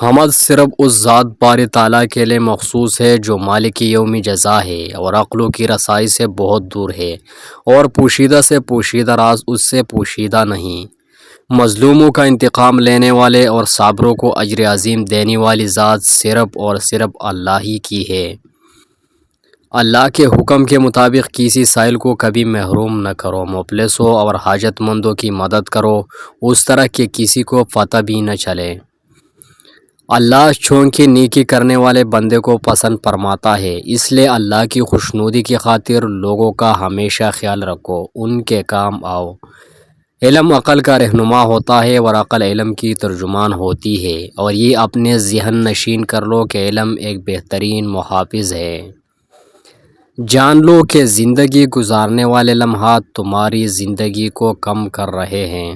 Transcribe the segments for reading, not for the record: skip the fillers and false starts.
حمد صرف اس ذات باری تعالیٰ کے لیے مخصوص ہے جو مالک یوم جزا ہے اور عقلوں کی رسائی سے بہت دور ہے، اور پوشیدہ سے پوشیدہ راز اس سے پوشیدہ نہیں۔ مظلوموں کا انتقام لینے والے اور صابروں کو اجر عظیم دینے والی ذات صرف اور صرف اللہ ہی کی ہے۔ اللہ کے حکم کے مطابق کسی سائل کو کبھی محروم نہ کرو، مفلسوں اور حاجت مندوں کی مدد کرو، اس طرح کہ کسی کو پتہ بھی نہ چلے۔ اللہ چونکہ نیکی کرنے والے بندے کو پسند فرماتا ہے، اس لیے اللہ کی خوشنودی کی خاطر لوگوں کا ہمیشہ خیال رکھو، ان کے کام آؤ۔ علم عقل کا رہنما ہوتا ہے اور عقل علم کی ترجمان ہوتی ہے، اور یہ اپنے ذہن نشین کر لو کہ علم ایک بہترین محافظ ہے۔ جان لو کہ زندگی گزارنے والے لمحات تمہاری زندگی کو کم کر رہے ہیں۔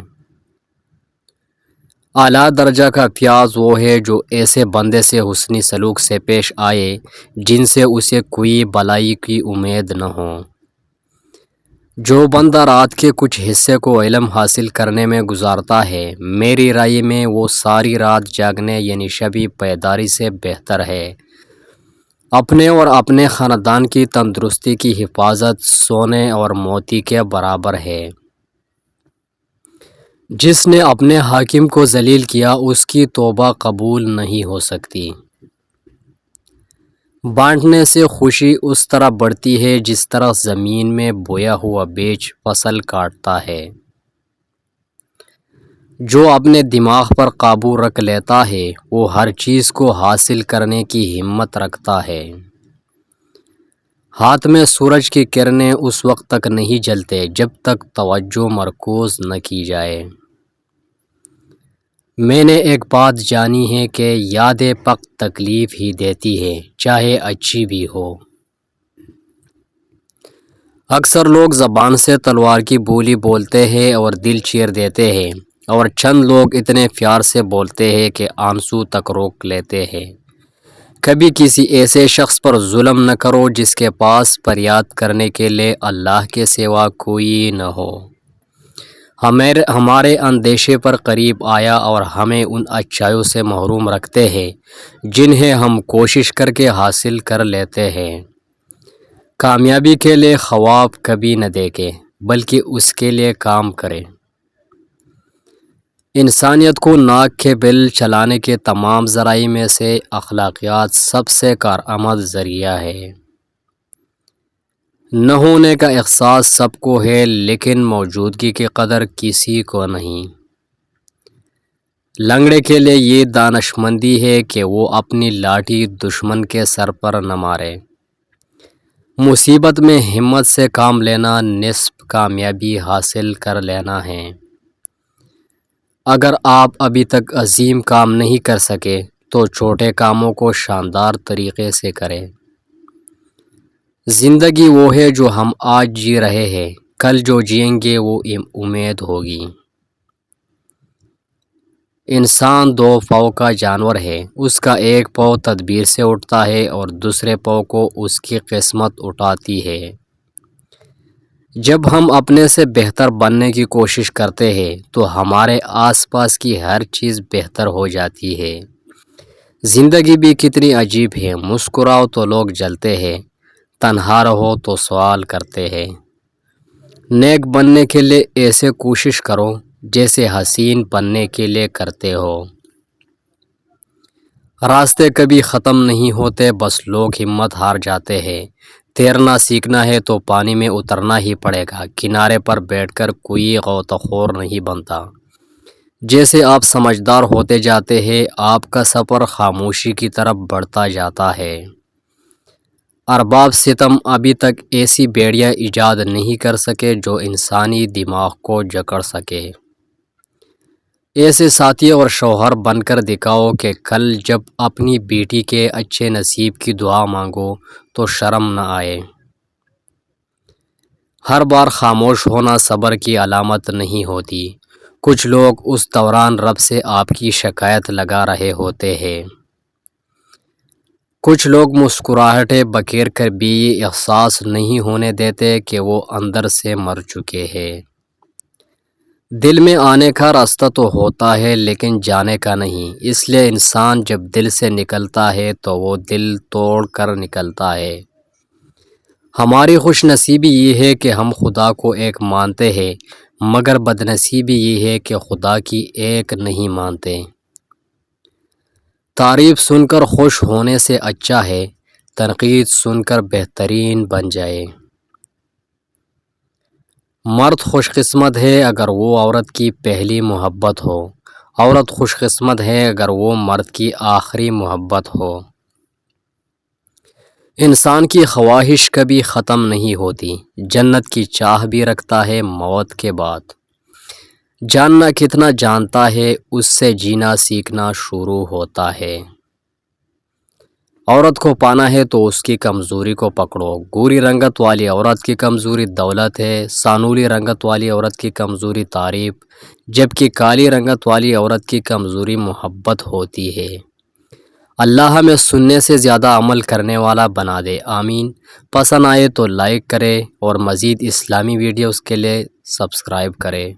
اعلیٰ درجہ کا فیاض وہ ہے جو ایسے بندے سے حسنی سلوک سے پیش آئے جن سے اسے کوئی بلائی کی امید نہ ہو۔ جو بندہ رات کے کچھ حصے کو علم حاصل کرنے میں گزارتا ہے، میری رائے میں وہ ساری رات جاگنے یعنی شبِ بیداری سے بہتر ہے۔ اپنے اور اپنے خاندان کی تندرستی کی حفاظت سونے اور موتی کے برابر ہے۔ جس نے اپنے حاکم کو ذلیل کیا، اس کی توبہ قبول نہیں ہو سکتی۔ بانٹنے سے خوشی اس طرح بڑھتی ہے جس طرح زمین میں بویا ہوا بیج فصل کاٹتا ہے۔ جو اپنے دماغ پر قابو رکھ لیتا ہے وہ ہر چیز کو حاصل کرنے کی ہمت رکھتا ہے۔ ہاتھ میں سورج کی کرنیں اس وقت تک نہیں جلتے جب تک توجہ مرکوز نہ کی جائے۔ میں نے ایک بات جانی ہے کہ یاد فقط تکلیف ہی دیتی ہے، چاہے اچھی بھی ہو۔ اکثر لوگ زبان سے تلوار کی بولی بولتے ہیں اور دل چیر دیتے ہیں، اور چند لوگ اتنے پیار سے بولتے ہیں کہ آنسو تک روک لیتے ہیں۔ کبھی کسی ایسے شخص پر ظلم نہ کرو جس کے پاس فریاد کرنے کے لیے اللہ کے سوا کوئی نہ ہو۔ ہمارے اندیشے پر قریب آیا اور ہمیں ان اچھائیوں سے محروم رکھتے ہیں جنہیں ہم کوشش کر کے حاصل کر لیتے ہیں۔ کامیابی کے لیے خواب کبھی نہ دیکھیں بلکہ اس کے لیے کام کریں۔ انسانیت کو ناک کے بل چلانے کے تمام ذرائع میں سے اخلاقیات سب سے کارآمد ذریعہ ہے۔ نہ ہونے کا احساس سب کو ہے لیکن موجودگی کی قدر کسی کو نہیں۔ لنگڑے کے لیے یہ دانشمندی ہے کہ وہ اپنی لاٹھی دشمن کے سر پر نہ مارے۔ مصیبت میں ہمت سے کام لینا نصف کامیابی حاصل کر لینا ہے۔ اگر آپ ابھی تک عظیم کام نہیں کر سکے تو چھوٹے کاموں کو شاندار طریقے سے کریں۔ زندگی وہ ہے جو ہم آج جی رہے ہیں، کل جو جئیں گے وہ امید ہوگی۔ انسان دو پاؤں کا جانور ہے، اس کا ایک پاؤں تدبیر سے اٹھتا ہے اور دوسرے پاؤں کو اس کی قسمت اٹھاتی ہے۔ جب ہم اپنے سے بہتر بننے کی کوشش کرتے ہیں تو ہمارے آس پاس کی ہر چیز بہتر ہو جاتی ہے۔ زندگی بھی کتنی عجیب ہے، مسکراؤ تو لوگ جلتے ہیں، تنہا رہو تو سوال کرتے ہیں۔ نیک بننے کے لیے ایسے کوشش کرو جیسے حسین بننے کے لیے کرتے ہو۔ راستے کبھی ختم نہیں ہوتے، بس لوگ ہمت ہار جاتے ہیں۔ تیرنا سیکھنا ہے تو پانی میں اترنا ہی پڑے گا، کنارے پر بیٹھ کر کوئی غوطہ خور نہیں بنتا۔ جیسے آپ سمجھدار ہوتے جاتے ہیں، آپ کا سفر خاموشی کی طرف بڑھتا جاتا ہے۔ ارباب ستم ابھی تک ایسی بیڑیاں ایجاد نہیں کر سکے جو انسانی دماغ کو جکڑ سکے۔ ایسے ساتھی اور شوہر بن کر دکھاؤ کہ کل جب اپنی بیٹی کے اچھے نصیب کی دعا مانگو تو شرم نہ آئے۔ ہر بار خاموش ہونا صبر کی علامت نہیں ہوتی۔ کچھ لوگ اس دوران رب سے آپ کی شکایت لگا رہے ہوتے ہیں۔ کچھ لوگ مسکراہٹیں بکھیر کر بھی یہ احساس نہیں ہونے دیتے کہ وہ اندر سے مر چکے ہیں۔ دل میں آنے کا راستہ تو ہوتا ہے لیکن جانے کا نہیں، اس لیے انسان جب دل سے نکلتا ہے تو وہ دل توڑ کر نکلتا ہے۔ ہماری خوش نصیبی یہ ہے کہ ہم خدا کو ایک مانتے ہیں، مگر بد نصیبی یہ ہے کہ خدا کی ایک نہیں مانتے۔ تعریف سن کر خوش ہونے سے اچھا ہے تنقید سن کر بہترین بن جائے۔ مرد خوش قسمت ہے اگر وہ عورت کی پہلی محبت ہو، عورت خوش قسمت ہے اگر وہ مرد کی آخری محبت ہو۔ انسان کی خواہش کبھی ختم نہیں ہوتی، جنت کی چاہ بھی رکھتا ہے موت کے بعد۔ جاننا کتنا جانتا ہے اس سے جینا سیکھنا شروع ہوتا ہے۔ عورت کو پانا ہے تو اس کی کمزوری کو پکڑو۔ گوری رنگت والی عورت کی کمزوری دولت ہے، سانولی رنگت والی عورت کی کمزوری تعریف، جبکہ کالی رنگت والی عورت کی کمزوری محبت ہوتی ہے۔ اللہ ہمیں سننے سے زیادہ عمل کرنے والا بنا دے، آمین۔ پسند آئے تو لائک کرے اور مزید اسلامی ویڈیوز کے لیے سبسکرائب کرے۔